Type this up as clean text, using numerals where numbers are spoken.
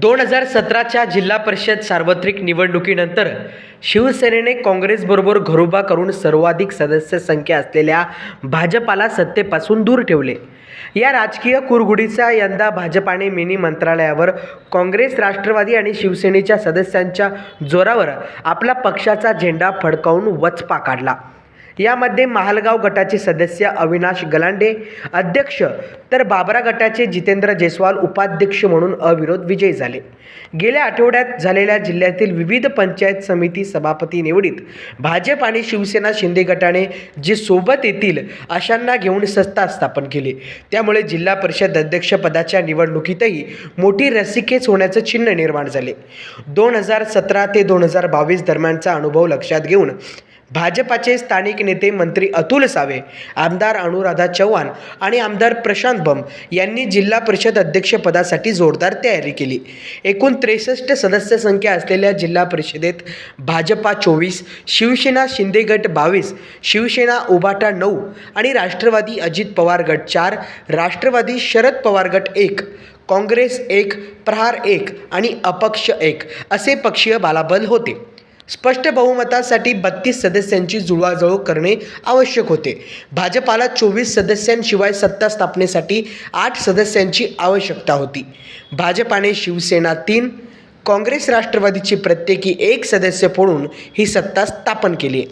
2017च्या जिल्हा परिषद सार्वत्रिक निवडणुकीनंतर शिवसेनेने काँग्रेसबरोबर घरोबा करून सर्वाधिक सदस्य संख्या असलेल्या भाजपाला सत्तेपासून दूर ठेवले. या राजकीय कुरघोडीचा यंदा भाजपाने मिनी मंत्रालयावर काँग्रेस, राष्ट्रवादी आणि शिवसेनेच्या सदस्यांच्या जोरावर आपला पक्षाचा झेंडा फडकावून वचपा काढला. यामध्ये महालगाव गटाचे सदस्य अविनाश गलांडे अध्यक्ष तर बाबरा गटाचे जितेंद्र जयस्वाल उपाध्यक्ष म्हणून अविरोध विजयी झाले. गेल्या आठवड्यात झालेल्या जिल्ह्यातील विविध पंचायत समिती सभापती निवडीत भाजप आणि शिवसेना शिंदे गटाने जे सोबत येतील अशांना घेऊन सत्ता स्थापन केली. त्यामुळे जिल्हा परिषद अध्यक्षपदाच्या निवडणुकीतही मोठी रस्सीखेच होण्याचं चिन्ह निर्माण झाले. 2017 ते 2022 दरम्यानचा अनुभव लक्षात घेऊन भाजपाचे स्थानिक नेते मंत्री अतुल सावे, आमदार अनुराधा चव्हाण आणि आमदार प्रशांत बंब यांनी जिल्हा परिषद अध्यक्षपदासाठी जोरदार तयारी केली. एकूण 63 सदस्य संख्या असलेल्या जिल्हा परिषदेत भाजपा 24, शिवसेना शिंदे गट 22, शिवसेना उभाटा 9 आणि राष्ट्रवादी अजित पवार गट 4, राष्ट्रवादी शरद पवार गट 1, काँग्रेस 1, प्रहार 1 आणि अपक्ष 1 असे पक्षीय बालाबल होते. स्पष्ट बहुमतासाठी 32 सदस्यांची जुळवाजुळव करणे आवश्यक होते. भाजपाला 24 सदस्यांशिवाय सत्ता स्थापनेसाठी 8 सदस्यांची आवश्यकता होती. भाजपाने शिवसेना 3, काँग्रेस, राष्ट्रवादीची प्रत्येकी 1 सदस्य फोडून ही सत्ता स्थापन केली.